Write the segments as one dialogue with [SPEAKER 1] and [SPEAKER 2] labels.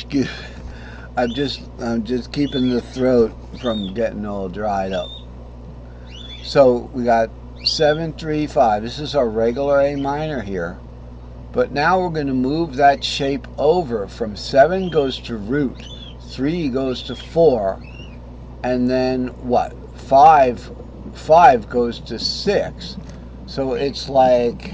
[SPEAKER 1] Excuse. I'm just keeping the throat from getting all dried up. So we got 7, 3, 5. This is our regular A minor here. But now we're going to move that shape over. From 7 goes to root, 3 goes to 4, and then what? 5 goes to 6. So it's like,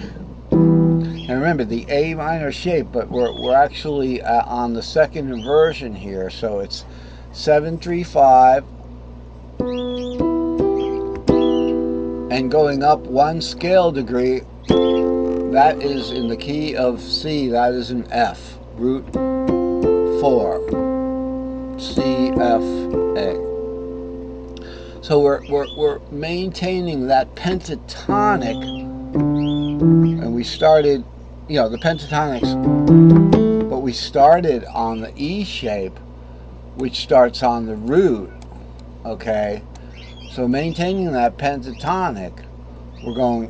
[SPEAKER 1] and remember the A minor shape, but we're actually on the second inversion here. So it's 7, 3, 5, and going up 1 scale degree. That is in the key of C. That is an F. Root 4. C, F, A. So we're maintaining that pentatonic, and we started, you know, the pentatonics, but we started on the E shape, which starts on the root. Okay, so maintaining that pentatonic, we're going.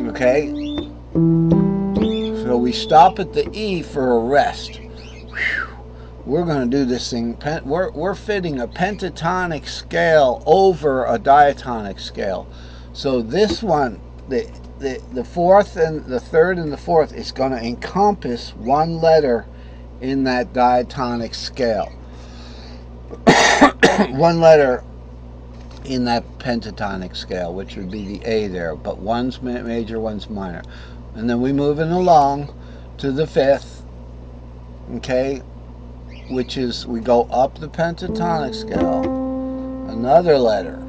[SPEAKER 1] Okay, so we stop at the E for a rest. Whew. We're going to do this thing. We're fitting a pentatonic scale over a diatonic scale. So this one, the fourth and the third and the fourth, is going to encompass 1 letter in that diatonic scale. 1 letter in that pentatonic scale, which would be the A there, but one's major, one's minor. And then we moving along to the 5th, okay, which is, we go up the pentatonic scale another letter,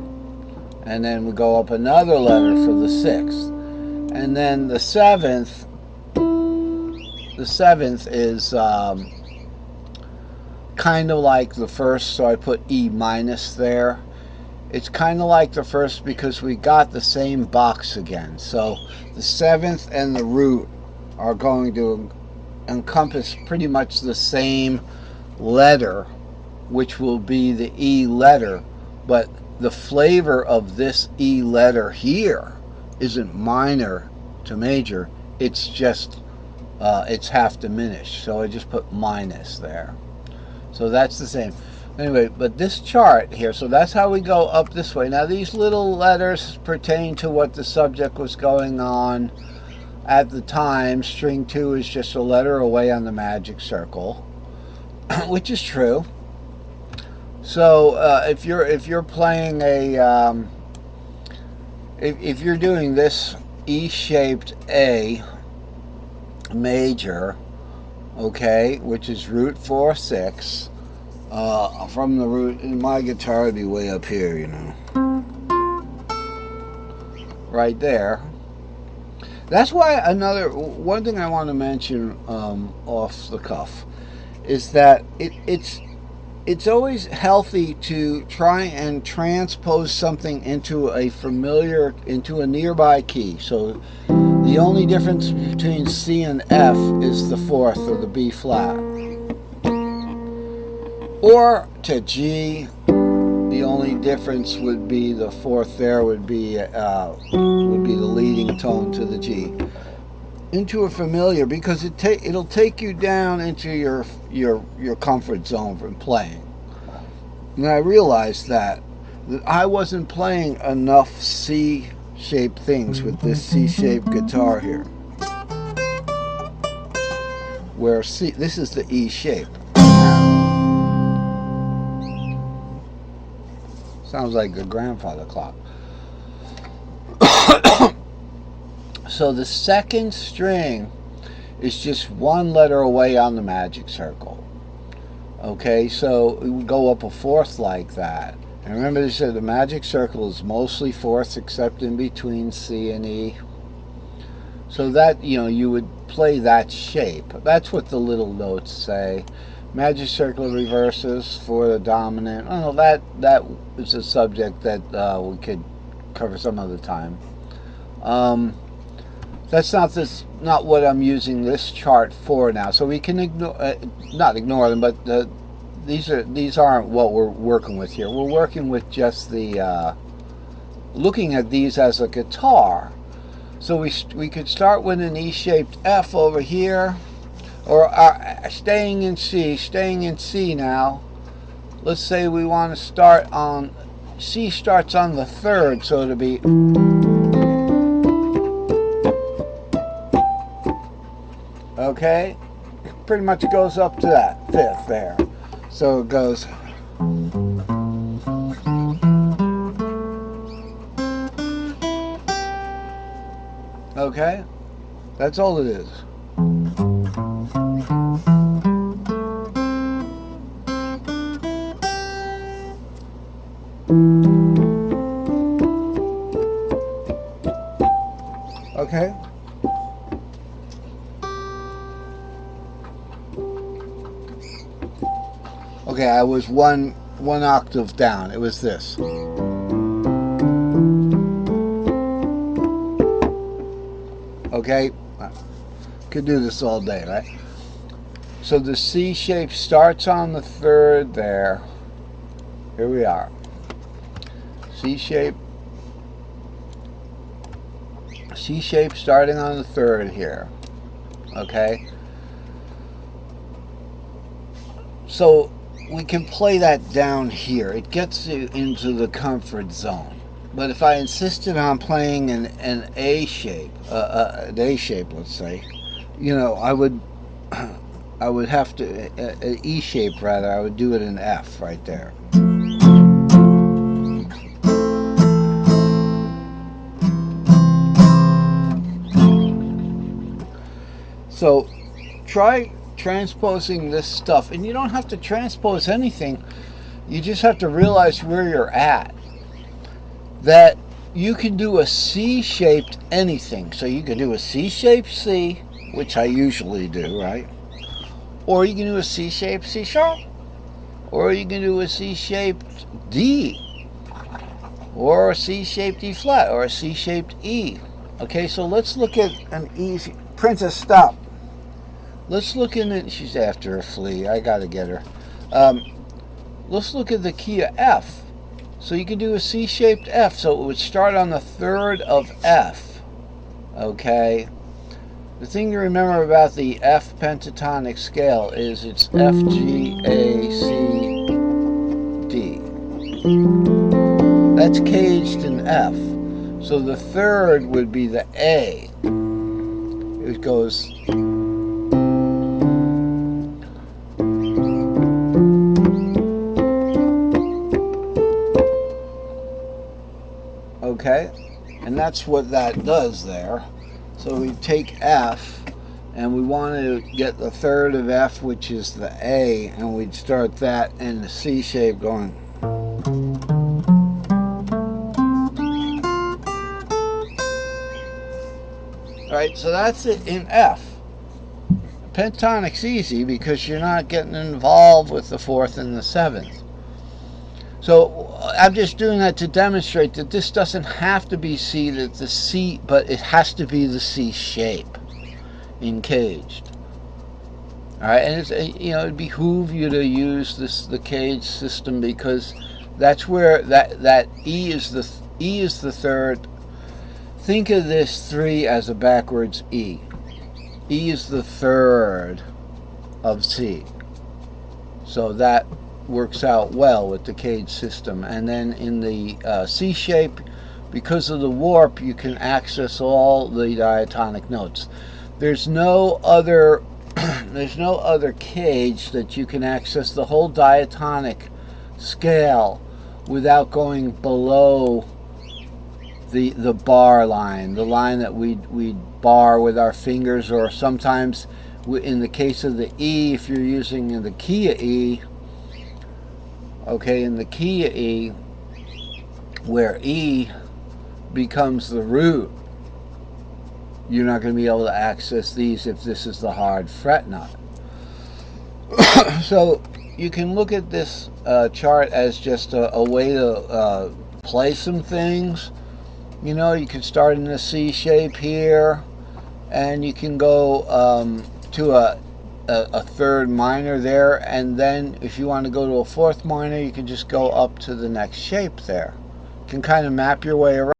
[SPEAKER 1] and then we go up another letter for the 6th, and then the 7th is kind of like the first, so I put E minus there. It's kind of like the first because we got the same box again. So the 7th and the root are going to encompass pretty much the same letter, which will be the E letter. But the flavor of this E letter here isn't minor to major. It's just, it's half diminished. So I just put minus there. So that's the same. Anyway, but this chart here, so that's how we go up this way. Now these little letters pertain to what the subject was going on at the time. String 2 is just a letter away on the magic circle, which is true. So if you're playing a if you're doing this E-shaped A major, okay, which is root 4, 6. From the root, in my guitar it'd be way up here, you know, right there. That's why one thing I want to mention off the cuff is that it's always healthy to try and transpose something into a nearby key. So the only difference between C and F is the 4th or the B flat. Or to G, the only difference would be the 4th there would be the leading tone to the G. Into a familiar, because it'll take you down into your comfort zone from playing. And I realized that I wasn't playing enough C-shaped things with this C-shaped guitar here. Where C, this is the E shape. Sounds like a grandfather clock. So the 2nd string is just 1 letter away on the magic circle. Okay, so we would go up a 4th like that. And remember, they said the magic circle is mostly 4ths except in between C and E. So that, you know, you would play that shape. That's what the little notes say. Magic circle reverses for the dominant. Oh, that is a subject that we could cover some other time. That's not what I'm using this chart for now. So we can not ignore them, but these aren't what we're working with here. We're working with just the looking at these as a guitar. So we could start with an E-shaped F over here. or staying in C now. Let's say we want to start on, C starts on the third, so it'll be, okay, pretty much goes up to that fifth there. So it goes, okay, that's all it is. Okay. Okay, I was one octave down. It was this. Okay, could do this all day, right? So the C shape starts on the third there. Here we are. C shape starting on the third here. Okay. So we can play that down here. It gets you into the comfort zone. But if I insisted on playing an A shape, let's say, you know, I would have to, an E shape rather, I would do it in F right there. So try transposing this stuff, and you don't have to transpose anything. You just have to realize where you're at. That you can do a C-shaped anything. So you can do a C-shaped C, which I usually do, right? Or you can do a C-shaped C sharp. Or you can do a C-shaped D. Or a C-shaped E flat. Or a C-shaped E. Okay, so let's look at an easy... Princess, stop. Let's look in it. She's after a flea. I gotta get her. Let's look at the key of F. So you can do a C-shaped F. So it would start on the third of F. Okay. The thing to remember about the F pentatonic scale is it's F, G, A, C, D. That's caged in F. So the third would be the A. It goes... Okay, and that's what that does there. So we take F, and we want to get the third of F, which is the A, and we'd start that in the C shape going. Alright, so that's it in F. Pentatonic's easy because you're not getting involved with the fourth and the seventh. So I'm just doing that to demonstrate that this doesn't have to be C, that the C, but it has to be the C shape in caged. All right, and it's, you know, it behoove you to use the caged system because that's where that E is the third. Think of this 3 as a backwards E. E is the third of C. So that works out well with the cage system. And then in the C shape, because of the warp, you can access all the diatonic notes. There's no other cage that you can access the whole diatonic scale without going below the bar line, the line that we'd bar with our fingers, or sometimes in the case of the E, if you're using the key of E. Okay, in the key of E, where E becomes the root, you're not going to be able to access these if this is the hard fret nut. So you can look at this chart as just a way to play some things. You know, you can start in the C shape here, and you can go to a third minor there, and then if you want to go to a fourth minor, you can just go up to the next shape there. You can kind of map your way around.